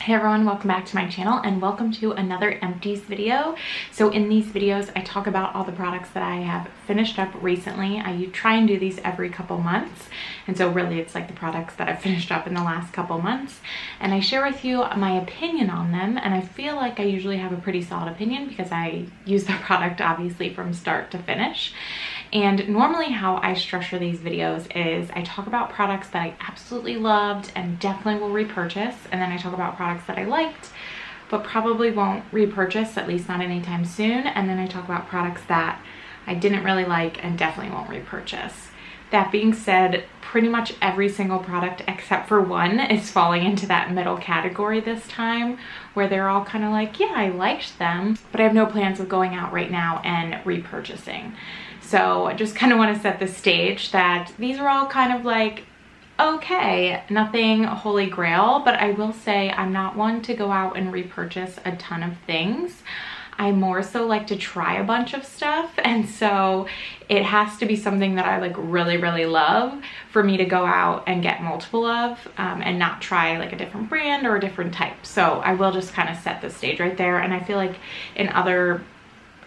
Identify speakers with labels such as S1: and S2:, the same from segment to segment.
S1: Hey everyone, welcome back to my channel and welcome to another Empties video. So in these videos, I talk about all the products that I have finished up recently. I try and do these every couple months. And so really it's like the products that I've finished up in the last couple months. And I share with you my opinion on them. And I feel like I usually have a pretty solid opinion because I use the product obviously from start to finish. And normally how I structure these videos is I talk about products that I absolutely loved and definitely will repurchase. And then I talk about products that I liked, but probably won't repurchase, at least not anytime soon. And then I talk about products that I didn't really like and definitely won't repurchase. That being said, pretty much every single product except for one is falling into that middle category this time, where they're all kind of like, yeah, I liked them, but I have no plans of going out right now and repurchasing. So I just kind of want to set the stage that these are all kind of like, okay, nothing holy grail, but I will say I'm not one to go out and repurchase a ton of things. I more so like to try a bunch of stuff, and so it has to be something that I like really love for me to go out and get multiple of and not try like a different brand or a different type. So I will just kind of set the stage right there, and I feel like in other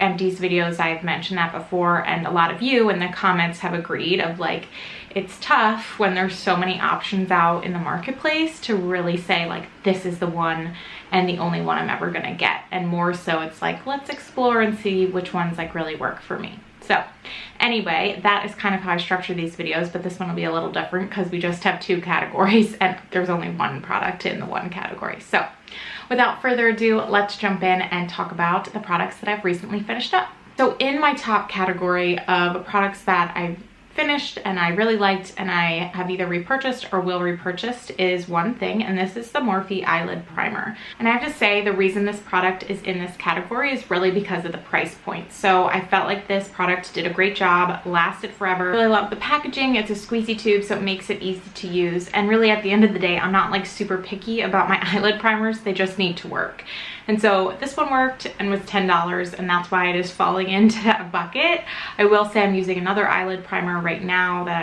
S1: Empties videos I've mentioned that before, and a lot of you in the comments have agreed of like, it's tough when there's so many options out in the marketplace to really say like, this is the one and the only one I'm ever gonna get. And more so it's like, let's explore and see which ones like really work for me. So anyway, that is kind of how I structure these videos, but this one will be a little different because we just have two categories and there's only one product in the one category. So without further ado, let's jump in and talk about the products that I've recently finished up. So in my top category of products that I've finished and I really liked and I have either repurchased or will repurchase is one thing, and this is the Morphe Eyelid Primer. And I have to say the reason this product is in this category is really because of the price point. So I felt like this product did a great job, lasted forever. Really love the packaging. It's a squeezy tube, so it makes it easy to use. And really at the end of the day, I'm not like super picky about my eyelid primers. They just need to work. And so this one worked and was $10, and that's why it is falling into that bucket. I will say I'm using another eyelid primer right now that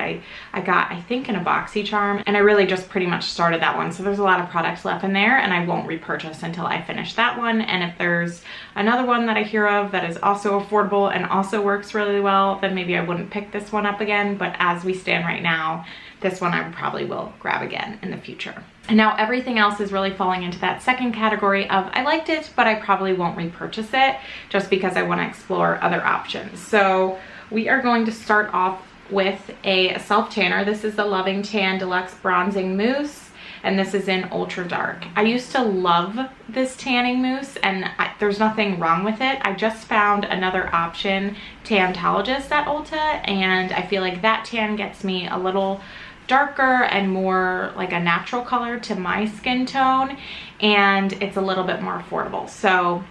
S1: I got, I think, in a BoxyCharm, and I really just pretty much started that one. So there's a lot of products left in there, and I won't repurchase until I finish that one. And if there's another one that I hear of that is also affordable and also works really well, then maybe I wouldn't pick this one up again. But as we stand right now, this one I probably will grab again in the future. And now everything else is really falling into that second category of I liked it, but I probably won't repurchase it just because I want to explore other options. So we are going to start off with a self tanner. This is the Loving Tan Deluxe Bronzing Mousse, and this is in Ultra Dark. I used to love this tanning mousse, and there's nothing wrong with it. I just found another option, Tantologist at Ulta, and I feel like that tan gets me a little darker and more like a natural color to my skin tone, and it's a little bit more affordable. So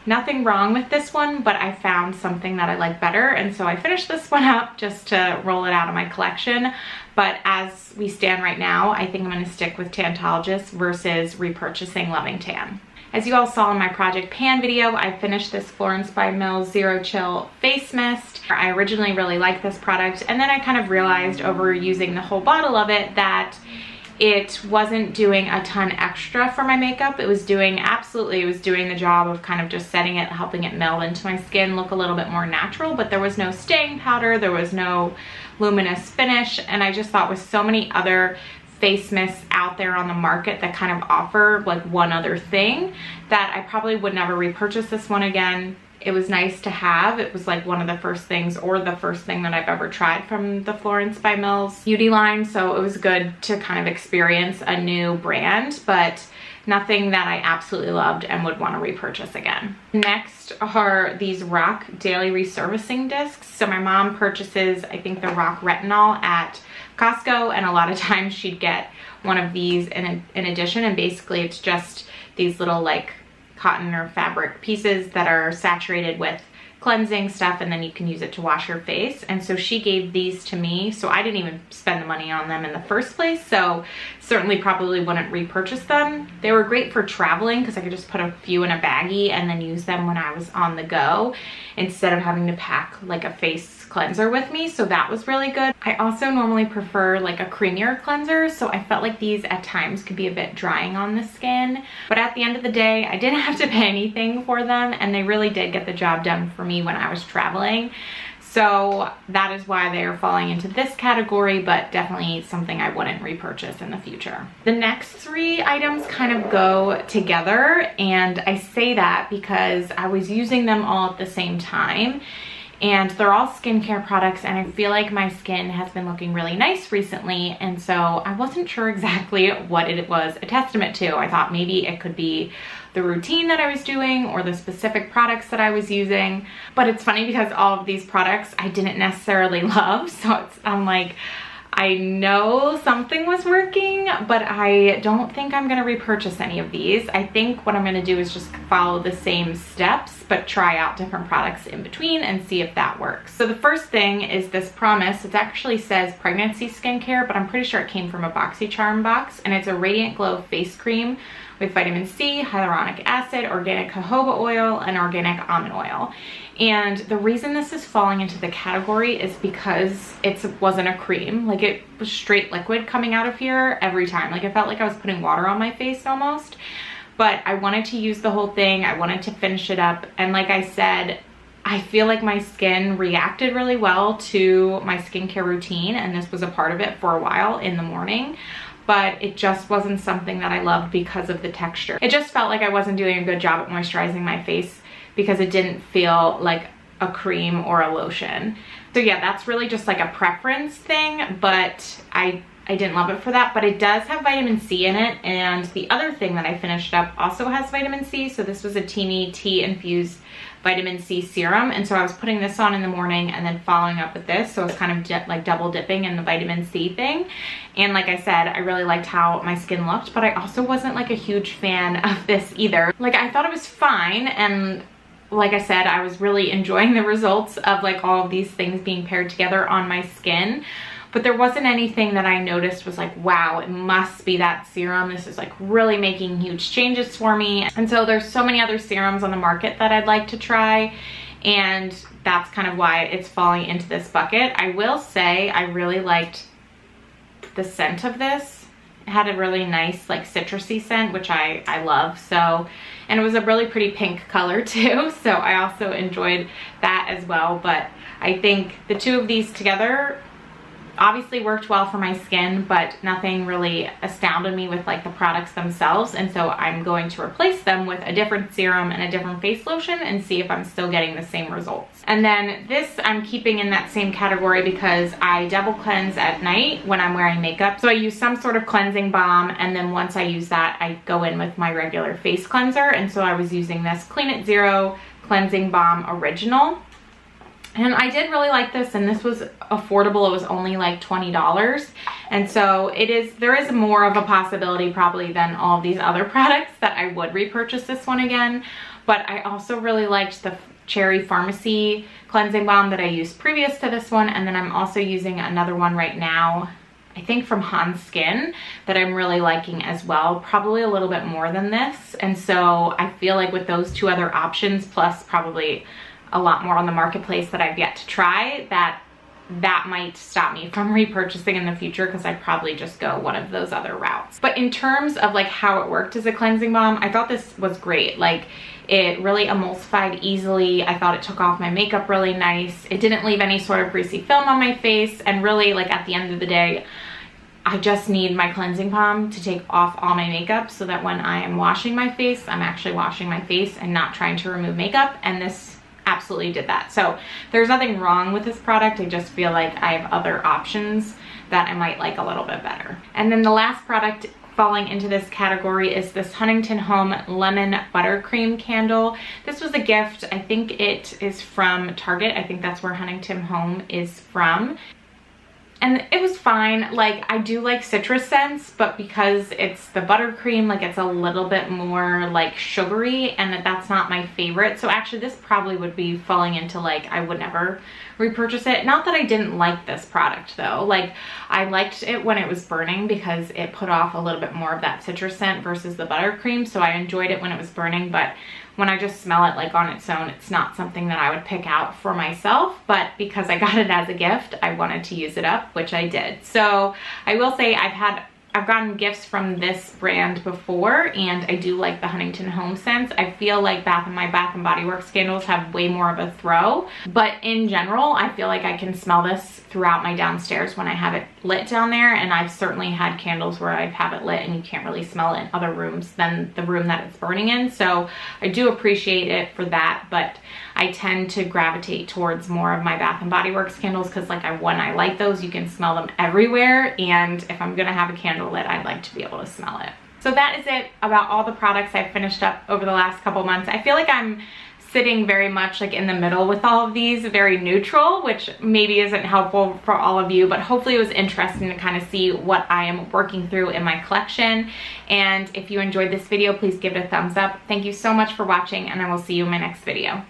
S1: nothing wrong with this one, but I found something that I like better, and so I finished this one up just to roll it out of my collection. But as we stand right now, I think I'm going to stick with Tantologist versus repurchasing Loving Tan. As you all saw in my Project Pan video, I finished this Florence by Mills Zero Chill Face Mist. I originally really liked this product, and then I kind of realized over using the whole bottle of it that it wasn't doing a ton extra for my makeup. It was doing the job of kind of just setting it, helping it meld into my skin, look a little bit more natural, but there was no staying powder, there was no luminous finish, and I just thought with so many other face mists out there on the market that kind of offer like one other thing, that I probably would never repurchase this one again. It was nice to have. It was like one of the first things, or the first thing that I've ever tried from the Florence by Mills beauty line, so it was good to kind of experience a new brand, but nothing that I absolutely loved and would want to repurchase again. Next are these RoC Daily Resurfacing Discs. So my mom purchases, I think, the RoC Retinol at Costco, and a lot of times she'd get one of these in addition, and basically it's just these little like cotton or fabric pieces that are saturated with cleansing stuff, and then you can use it to wash your face. And so she gave these to me, so I didn't even spend the money on them in the first place, so certainly probably wouldn't repurchase them. They were great for traveling because I could just put a few in a baggie and then use them when I was on the go instead of having to pack like a face cleanser with me, so that was really good. I also normally prefer like a creamier cleanser, so I felt like these at times could be a bit drying on the skin, but at the end of the day I didn't have to pay anything for them, and they really did get the job done for me when I was traveling. So that is why they are falling into this category, but definitely something I wouldn't repurchase in the future. The next 3 items kind of go together, and I say that because I was using them all at the same time, and they're all skincare products, and I feel like my skin has been looking really nice recently, and so I wasn't sure exactly what it was a testament to. I thought maybe it could be the routine that I was doing or the specific products that I was using, but it's funny because all of these products I didn't necessarily love, so I'm like, I know something was working, but I don't think I'm gonna repurchase any of these. I think what I'm gonna do is just follow the same steps, but try out different products in between and see if that works. So the first thing is this Promise. It actually says pregnancy skincare, but I'm pretty sure it came from a BoxyCharm box, and it's a Radiant Glow face cream with vitamin C, hyaluronic acid, organic jojoba oil, and organic almond oil. And the reason this is falling into the category is because it wasn't a cream. Like, it was straight liquid coming out of here every time. Like, it felt like I was putting water on my face almost. But I wanted to use the whole thing. I wanted to finish it up. And like I said, I feel like my skin reacted really well to my skincare routine, and this was a part of it for a while in the morning. But it just wasn't something that I loved because of the texture. It just felt like I wasn't doing a good job at moisturizing my face because it didn't feel like a cream or a lotion. So yeah, that's really just like a preference thing, but I didn't love it for that. But it does have vitamin C in it, and the other thing that I finished up also has vitamin C. So this was a teeny tea infused vitamin C serum, and so I was putting this on in the morning and then following up with this, so I was kind of like double dipping in the vitamin C thing. And like I said, I really liked how my skin looked, but I also wasn't like a huge fan of this either. Like, I thought it was fine, and like I said, I was really enjoying the results of like all of these things being paired together on my skin. But there wasn't anything that I noticed was like, wow, it must be that serum. This is like really making huge changes for me. And so there's so many other serums on the market that I'd like to try, and that's kind of why it's falling into this bucket. I will say I really liked the scent of this. It had a really nice like citrusy scent, which I love. So, and it was a really pretty pink color too. So I also enjoyed that as well. But I think the two of these together obviously worked well for my skin, but nothing really astounded me with like the products themselves. And so I'm going to replace them with a different serum and a different face lotion and see if I'm still getting the same results. And then this I'm keeping in that same category because I double cleanse at night when I'm wearing makeup. So I use some sort of cleansing balm, and then once I use that, I go in with my regular face cleanser. And so I was using this Clean It Zero Cleansing Balm Original. And I did really like this, and this was affordable. It was only like $20. And so there is more of a possibility probably than all of these other products that I would repurchase this one again. But I also really liked the Cherry Pharmacy cleansing balm that I used previous to this one. And then I'm also using another one right now, I think from Hans Skin, that I'm really liking as well, probably a little bit more than this. And so I feel like with those two other options, plus probably a lot more on the marketplace that I've yet to try, that might stop me from repurchasing in the future, because I'd probably just go one of those other routes. But in terms of like how it worked as a cleansing balm, I thought this was great. Like, it really emulsified easily. I thought it took off my makeup really nice. It didn't leave any sort of greasy film on my face, and really, like, at the end of the day, I just need my cleansing balm to take off all my makeup so that when I am washing my face, I'm actually washing my face and not trying to remove makeup. And this absolutely did that. So there's nothing wrong with this product. I just feel like I have other options that I might like a little bit better. And then the last product falling into this category is this Huntington Home Lemon Buttercream Candle. This was a gift. I think it is from Target. I think that's where Huntington Home is from. and it was fine. Like, I do like citrus scents, but because it's the buttercream, like it's a little bit more like sugary, and that's not my favorite. So actually this probably would be falling into like, I would never repurchase it. Not that I didn't like this product though. Like, I liked it when it was burning because it put off a little bit more of that citrus scent versus the buttercream. So I enjoyed it when it was burning, but when I just smell it like on its own, it's not something that I would pick out for myself. But because I got it as a gift, I wanted to use it up, which I did. So I will say I've gotten gifts from this brand before, and I do like the Huntington Home scents. I feel like my Bath & Body Works candles have way more of a throw, but in general, I feel like I can smell this throughout my downstairs when I have it lit down there, and I've certainly had candles where I have it lit and you can't really smell it in other rooms than the room that it's burning in. So I do appreciate it for that, but I tend to gravitate towards more of my Bath & Body Works candles because when I light those, you can smell them everywhere, and if I'm gonna have a candle lit, I'd like to be able to smell it. So that is it about all the products I've finished up over the last couple months. I feel like I'm sitting very much like in the middle with all of these, very neutral, which maybe isn't helpful for all of you, but hopefully it was interesting to kind of see what I am working through in my collection. And if you enjoyed this video, please give it a thumbs up. Thank you so much for watching, and I will see you in my next video.